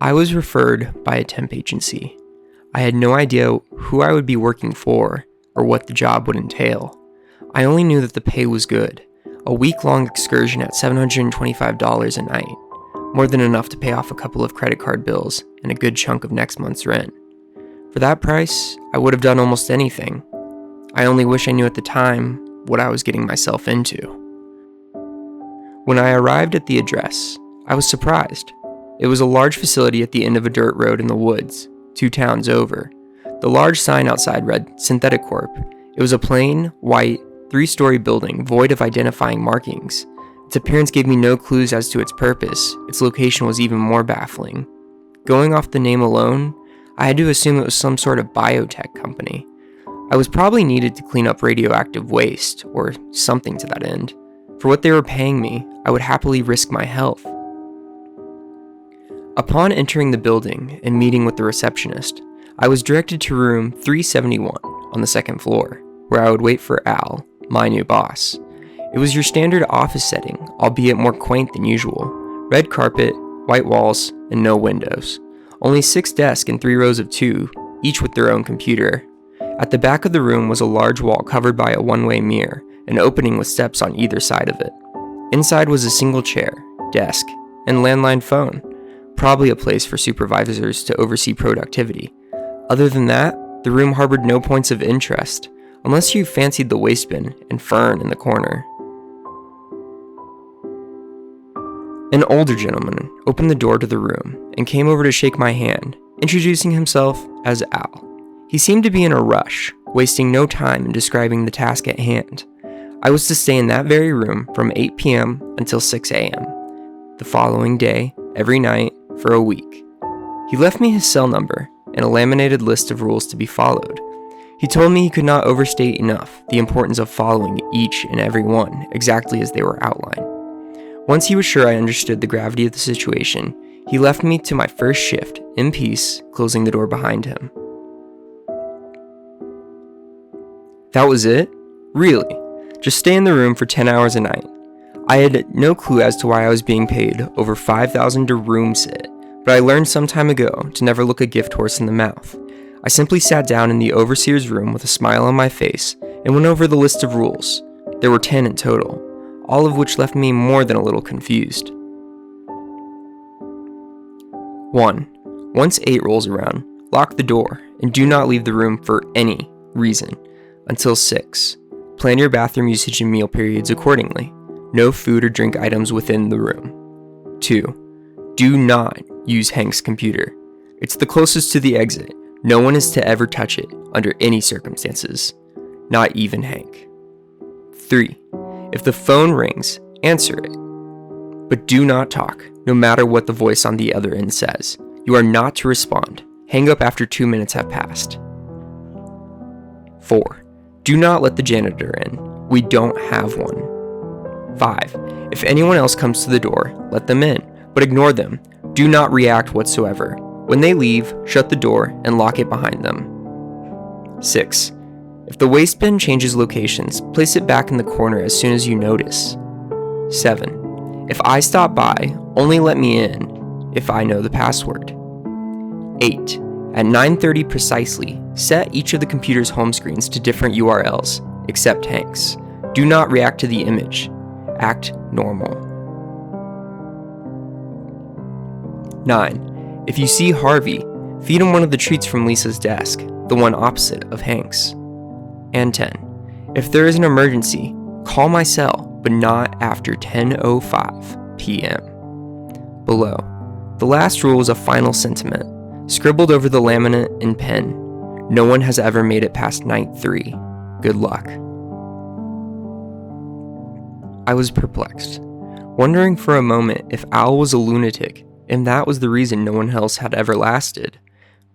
I was referred by a temp agency. I had no idea who I would be working for or what the job would entail. I only knew that the pay was good, a week-long excursion at $725 a night, more than enough to pay off a couple of credit card bills and a good chunk of next month's rent. For that price, I would have done almost anything. I only wish I knew at the time what I was getting myself into. When I arrived at the address, I was surprised. It was a large facility at the end of a dirt road in the woods, 2 towns over. The large sign outside read Synthetic Corp. It was a plain, white, 3-story building void of identifying markings. Its appearance gave me no clues as to its purpose. Its location was even more baffling. Going off the name alone, I had to assume it was some sort of biotech company. I was probably needed to clean up radioactive waste, or something to that end. For what they were paying me, I would happily risk my health. Upon entering the building and meeting with the receptionist, I was directed to room 371 on the 2nd floor, where I would wait for Al, my new boss. It was your standard office setting, albeit more quaint than usual. Red carpet, white walls, and no windows. Only 6 desks and 3 rows of 2, each with their own computer. At the back of the room was a large wall covered by a one-way mirror, an opening with steps on either side of it. Inside was a single chair, desk, and landline phone, probably a place for supervisors to oversee productivity. Other than that, the room harbored no points of interest, unless you fancied the waste bin and fern in the corner. An older gentleman opened the door to the room and came over to shake my hand, introducing himself as Al. He seemed to be in a rush, wasting no time in describing the task at hand. I was to stay in that very room from 8 p.m. until 6 a.m. the following day, every night, for a week. He left me his cell number and a laminated list of rules to be followed. He told me he could not overstate enough the importance of following each and every one exactly as they were outlined. Once he was sure I understood the gravity of the situation, he left me to my first shift in peace, closing the door behind him. That was it? Really? Just stay in the room for 10 hours a night. I had no clue as to why I was being paid over $5,000 to room sit, but I learned some time ago to never look a gift horse in the mouth. I simply sat down in the overseer's room with a smile on my face and went over the list of rules. There were 10 in total, all of which left me more than a little confused. 1. Once 8 rolls around, lock the door and do not leave the room for any reason until 6. Plan your bathroom usage and meal periods accordingly. No food or drink items within the room. 2. Do not use Hank's computer. It's the closest to the exit. No one is to ever touch it under any circumstances, not even Hank. 3. If the phone rings, answer it. But do not talk, no matter what the voice on the other end says. You are not to respond. Hang up after 2 minutes have passed. 4. Do not let the janitor in. We don't have one. 5. If anyone else comes to the door, let them in, but ignore them. Do not react whatsoever. When they leave, shut the door and lock it behind them. 6. If the waste bin changes locations, place it back in the corner as soon as you notice. 7. If I stop by, only let me in if I know the password. 8. At 9:30 precisely, set each of the computer's home screens to different URLs, except Hank's. Do not react to the image. Act normal. 9. If you see Harvey, feed him one of the treats from Lisa's desk, the one opposite of Hank's. And 10. If there is an emergency, call my cell, but not after 10:05 p.m. Below, the last rule was a final sentiment, scribbled over the laminate in pen. No one has ever made it past night 3. Good luck. I was perplexed, wondering for a moment if Al was a lunatic, and that was the reason no one else had ever lasted.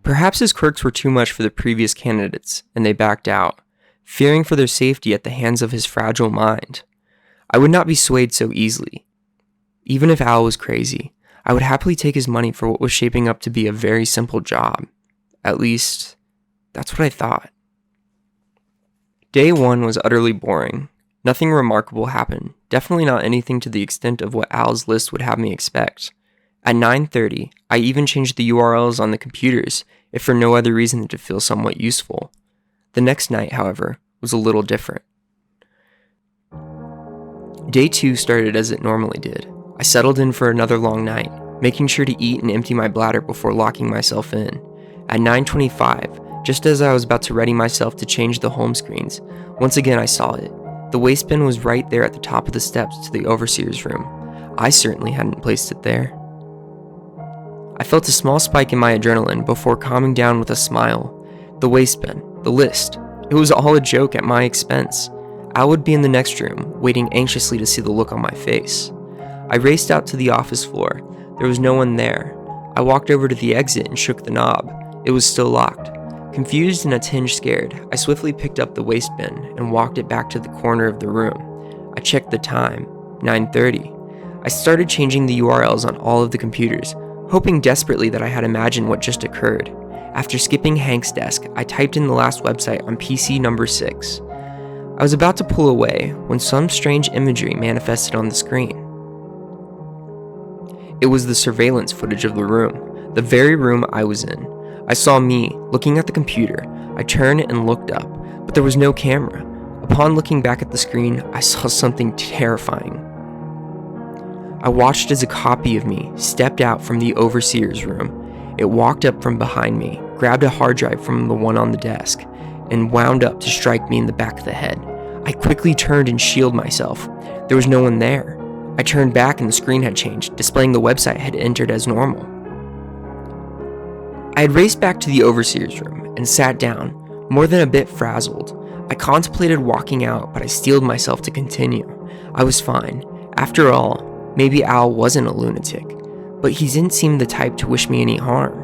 Perhaps his quirks were too much for the previous candidates, and they backed out, fearing for their safety at the hands of his fragile mind. I would not be swayed so easily. Even if Al was crazy, I would happily take his money for what was shaping up to be a very simple job. At least, that's what I thought. Day 1 was utterly boring. Nothing remarkable happened, definitely not anything to the extent of what Al's list would have me expect. At 9:30, I even changed the URLs on the computers, if for no other reason than to feel somewhat useful. The next night, however, was a little different. Day 2 started as it normally did. I settled in for another long night, making sure to eat and empty my bladder before locking myself in. At 9:25, just as I was about to ready myself to change the home screens, once again I saw it. The waste bin was right there at the top of the steps to the overseer's room. I certainly hadn't placed it there. I felt a small spike in my adrenaline before calming down with a smile. The waste bin, the list, it was all a joke at my expense. Al would be in the next room, waiting anxiously to see the look on my face. I raced out to the office floor. There was no one there. I walked over to the exit and shook the knob. It was still locked. Confused and a tinge scared, I swiftly picked up the waste bin and walked it back to the corner of the room. I checked the time, 9:30. I started changing the URLs on all of the computers, hoping desperately that I had imagined what just occurred. After skipping Hank's desk, I typed in the last website on PC number 6. I was about to pull away when some strange imagery manifested on the screen. It was the surveillance footage of the room, the very room I was in. I saw me looking at the computer. I turned and looked up, but there was no camera. Upon looking back at the screen, I saw something terrifying. I watched as a copy of me stepped out from the overseer's room. It walked up from behind me, grabbed a hard drive from the one on the desk, and wound up to strike me in the back of the head. I quickly turned and shielded myself. There was no one there. I turned back and the screen had changed, displaying the website I had entered as normal. I had raced back to the overseer's room and sat down, more than a bit frazzled. I contemplated walking out, but I steeled myself to continue. I was fine. After all, maybe Al wasn't a lunatic, but he didn't seem the type to wish me any harm.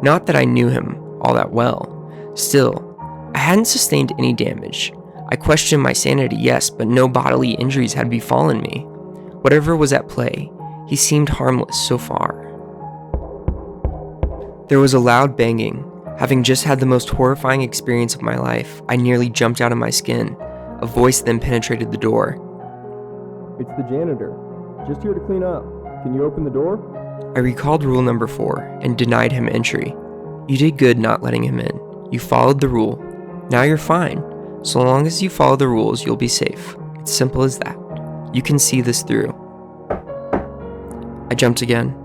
Not that I knew him all that well. Still, I hadn't sustained any damage. I questioned my sanity, yes, but no bodily injuries had befallen me. Whatever was at play, he seemed harmless so far. There was a loud banging. Having just had the most horrifying experience of my life, I nearly jumped out of my skin. A voice then penetrated the door. "It's the janitor. Just here to clean up. Can you open the door?" I recalled rule number 4 and denied him entry. You did good not letting him in. You followed the rule. Now you're fine. So long as you follow the rules, you'll be safe. It's simple as that. You can see this through. I jumped again.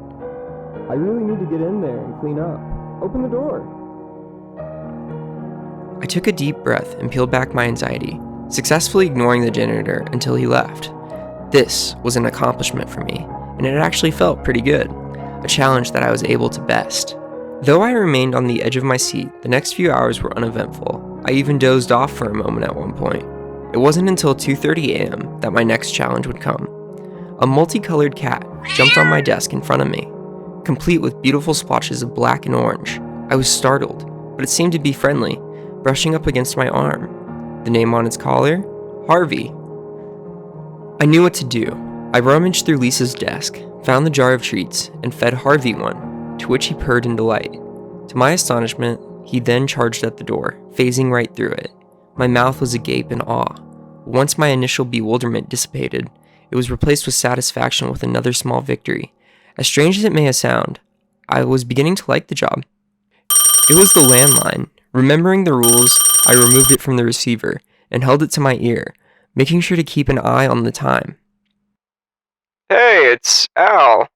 "I really need to get in there and clean up. Open the door." I took a deep breath and peeled back my anxiety, successfully ignoring the janitor until he left. This was an accomplishment for me, and it actually felt pretty good, a challenge that I was able to best. Though I remained on the edge of my seat, the next few hours were uneventful. I even dozed off for a moment at one point. It wasn't until 2:30 a.m. that my next challenge would come. A multicolored cat jumped on my desk in front of me, complete with beautiful splotches of black and orange. I was startled, but it seemed to be friendly, brushing up against my arm. The name on its collar? Harvey. I knew what to do. I rummaged through Lisa's desk, found the jar of treats, and fed Harvey one, to which he purred in delight. To my astonishment, he then charged at the door, phasing right through it. My mouth was agape in awe. Once my initial bewilderment dissipated, it was replaced with satisfaction with another small victory. As strange as it may have sounded, I was beginning to like the job. It was the landline. Remembering the rules, I removed it from the receiver and held it to my ear, making sure to keep an eye on the time. "Hey, it's Al.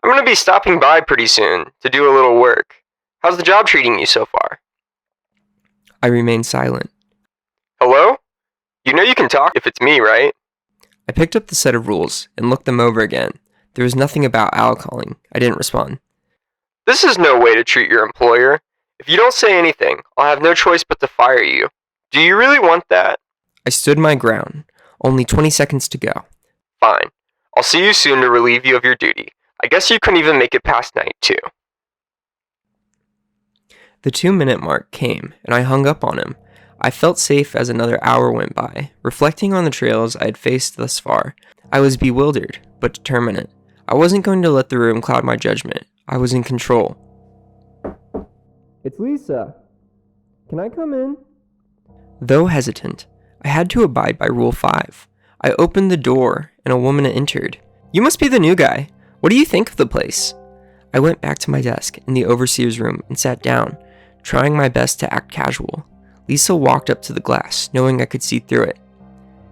I'm going to be stopping by pretty soon to do a little work. How's the job treating you so far?" I remained silent. "Hello? You know you can talk if it's me, right?" I picked up the set of rules and looked them over again. There was nothing about Al calling. I didn't respond. "This is no way to treat your employer. If you don't say anything, I'll have no choice but to fire you. Do you really want that?" I stood my ground. Only 20 seconds to go. "Fine. I'll see you soon to relieve you of your duty. I guess you couldn't even make it past night 2. The 2-minute mark came, and I hung up on him. I felt safe as another hour went by. Reflecting on the trails I had faced thus far, I was bewildered, but determined. I wasn't going to let the room cloud my judgment. I was in control. "It's Lisa. Can I come in?" Though hesitant, I had to abide by Rule 5. I opened the door, and a woman entered. "You must be the new guy. What do you think of the place?" I went back to my desk in the overseer's room and sat down, trying my best to act casual. Lisa walked up to the glass, knowing I could see through it.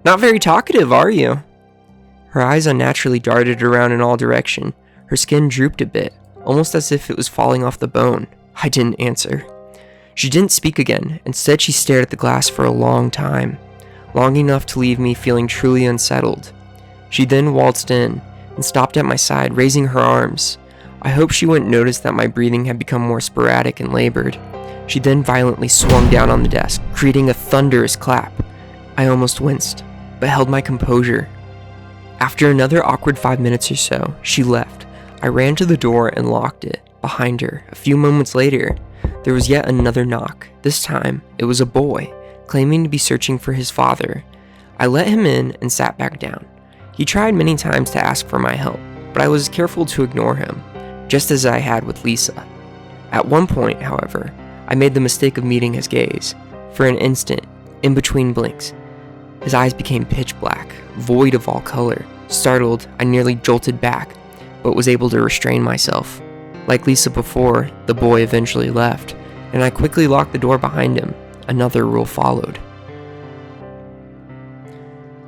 "Not very talkative, are you?" Her eyes unnaturally darted around in all directions. Her skin drooped a bit, almost as if it was falling off the bone. I didn't answer. She didn't speak again. Instead, she stared at the glass for a long time, long enough to leave me feeling truly unsettled. She then waltzed in and stopped at my side, raising her arms. I hoped she wouldn't notice that my breathing had become more sporadic and labored. She then violently swung down on the desk, creating a thunderous clap. I almost winced, but held my composure. After another awkward 5 minutes or so, she left. I ran to the door and locked it behind her. A few moments later, there was yet another knock. This time, it was a boy, claiming to be searching for his father. I let him in and sat back down. He tried many times to ask for my help, but I was careful to ignore him, just as I had with Lisa. At one point, however, I made the mistake of meeting his gaze. For an instant, in between blinks, his eyes became pitch black, void of all color. Startled, I nearly jolted back, but was able to restrain myself. Like Lisa before, the boy eventually left, and I quickly locked the door behind him. Another rule followed.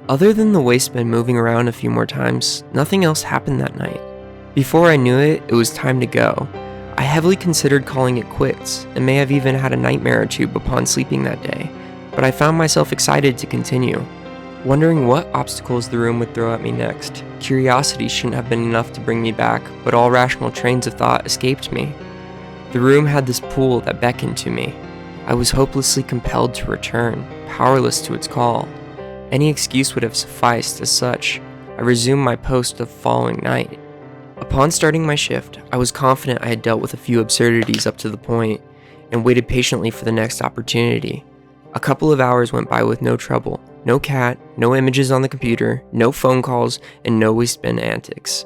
Other than the waste bin moving around a few more times, nothing else happened that night. Before I knew it, it was time to go. I heavily considered calling it quits, and may have even had a nightmare or two upon sleeping that day, but I found myself excited to continue, wondering what obstacles the room would throw at me next. Curiosity shouldn't have been enough to bring me back, but all rational trains of thought escaped me. The room had this pull that beckoned to me. I was hopelessly compelled to return, powerless to its call. Any excuse would have sufficed. As such, I resumed my post the following night. Upon starting my shift, I was confident I had dealt with a few absurdities up to the point, and waited patiently for the next opportunity. A couple of hours went by with no trouble. No cat, no images on the computer, no phone calls, and no waste bin antics.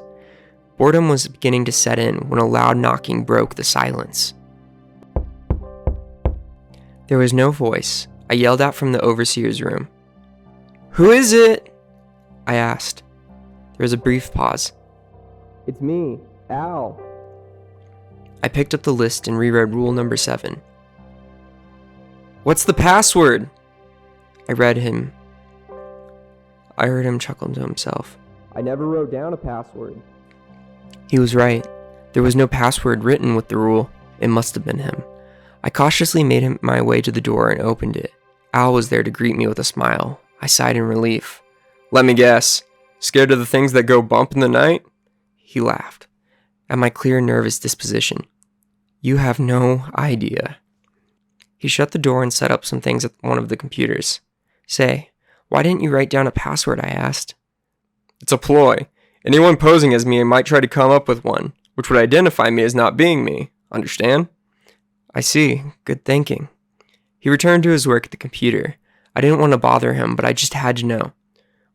Boredom was beginning to set in when a loud knocking broke the silence. There was no voice. I yelled out from the overseer's room. "Who is it?" I asked. There was a brief pause. It's me, Al. I picked up the list and reread rule number 7. "What's the password?" I read him. I heard him chuckle to himself. I never wrote down a password. He was right. There was no password written with the rule. It must have been him. I cautiously made my way to the door and opened it. Al was there to greet me with a smile. I sighed in relief. "Let me guess. Scared of the things that go bump in the night?" He laughed at my clear, nervous disposition. "You have no idea." He shut the door and set up some things at one of the computers. "Say, why didn't you write down a password?" I asked. "It's a ploy. Anyone posing as me might try to come up with one, which would identify me as not being me. Understand?" "I see. Good thinking." He returned to his work at the computer. I didn't want to bother him, but I just had to know.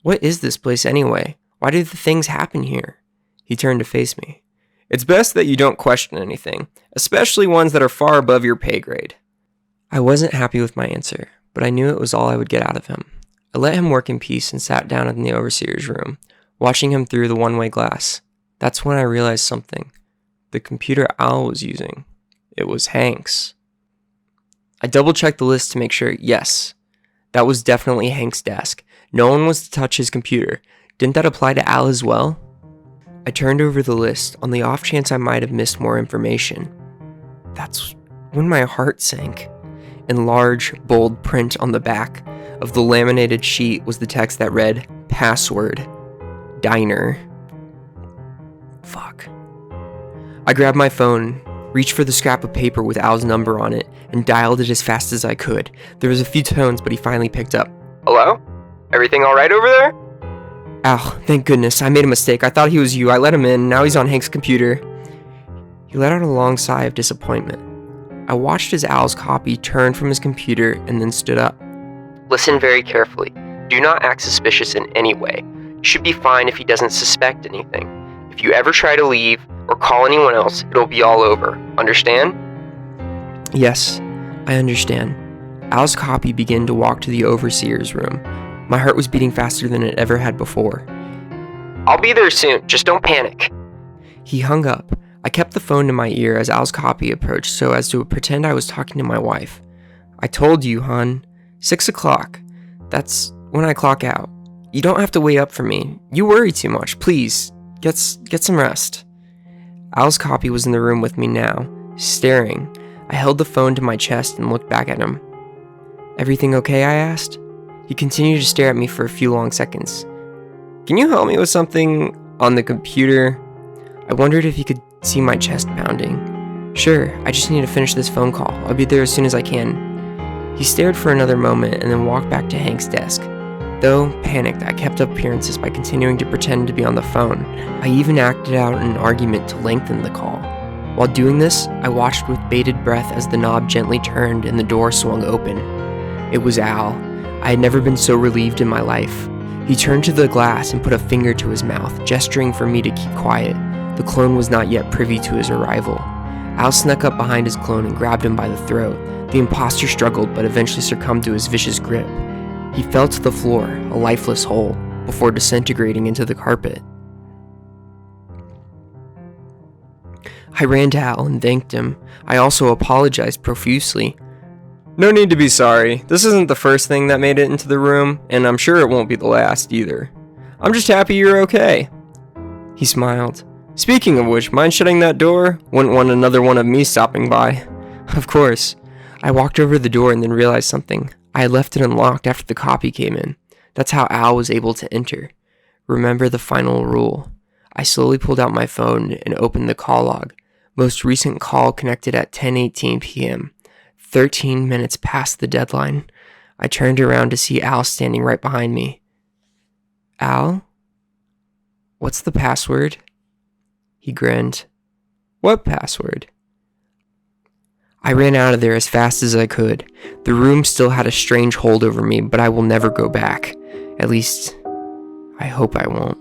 What is this place anyway? Why do the things happen here? He turned to face me. "It's best that you don't question anything, especially ones that are far above your pay grade." I wasn't happy with my answer, but I knew it was all I would get out of him. I let him work in peace and sat down in the overseer's room, watching him through the one-way glass. That's when I realized something. The computer Al was using, it was Hank's. I double-checked the list to make sure. Yes, that was definitely Hank's desk. No one was to touch his computer. Didn't that apply to Al as well? I turned over the list on the off chance I might have missed more information. That's when my heart sank. In large, bold print on the back of the laminated sheet was the text that read, "Password. Diner." Fuck. I grabbed my phone, reached for the scrap of paper with Al's number on it, and dialed it as fast as I could. There was a few tones, but he finally picked up. "Hello? Everything alright over there?" "Al, thank goodness. I made a mistake. I thought he was you. I let him in. Now he's on Hank's computer." He let out a long sigh of disappointment. I watched as Al's copy turned from his computer and then stood up. "Listen very carefully. Do not act suspicious in any way. You should be fine if he doesn't suspect anything. If you ever try to leave or call anyone else, it'll be all over. Understand?" "Yes, I understand." Al's copy began to walk to the overseer's room. My heart was beating faster than it ever had before. "I'll be there soon. Just don't panic." He hung up. I kept the phone to my ear as Al's copy approached so as to pretend I was talking to my wife. "I told you, hon. 6 o'clock. That's when I clock out. You don't have to wait up for me. You worry too much. Please, get some rest." Al's copy was in the room with me now, staring. I held the phone to my chest and looked back at him. "Everything okay?" I asked. He continued to stare at me for a few long seconds. "Can you help me with something on the computer?" I wondered if he could see my chest pounding. "Sure, I just need to finish this phone call. I'll be there as soon as I can." He stared for another moment and then walked back to Hank's desk. Though panicked, I kept up appearances by continuing to pretend to be on the phone. I even acted out an argument to lengthen the call. While doing this, I watched with bated breath as the knob gently turned and the door swung open. It was Al. I had never been so relieved in my life. He turned to the glass and put a finger to his mouth, gesturing for me to keep quiet. The clone was not yet privy to his arrival. Al snuck up behind his clone and grabbed him by the throat. The imposter struggled but eventually succumbed to his vicious grip. He fell to the floor, a lifeless hole, before disintegrating into the carpet. I ran to Al and thanked him. I also apologized profusely. "No need to be sorry. This isn't the first thing that made it into the room, and I'm sure it won't be the last either. I'm just happy you're okay." He smiled. "Speaking of which, mind shutting that door? Wouldn't want another one of me stopping by." Of course. I walked over to the door and then realized something. I had left it unlocked after the copy came in. That's how Al was able to enter. Remember the final rule. I slowly pulled out my phone and opened the call log. Most recent call connected at 10:18 p.m. 13 minutes past the deadline. I turned around to see Al standing right behind me. "Al? What's the password?" He grinned. "What password?" I ran out of there as fast as I could. The room still had a strange hold over me, but I will never go back. At least, I hope I won't.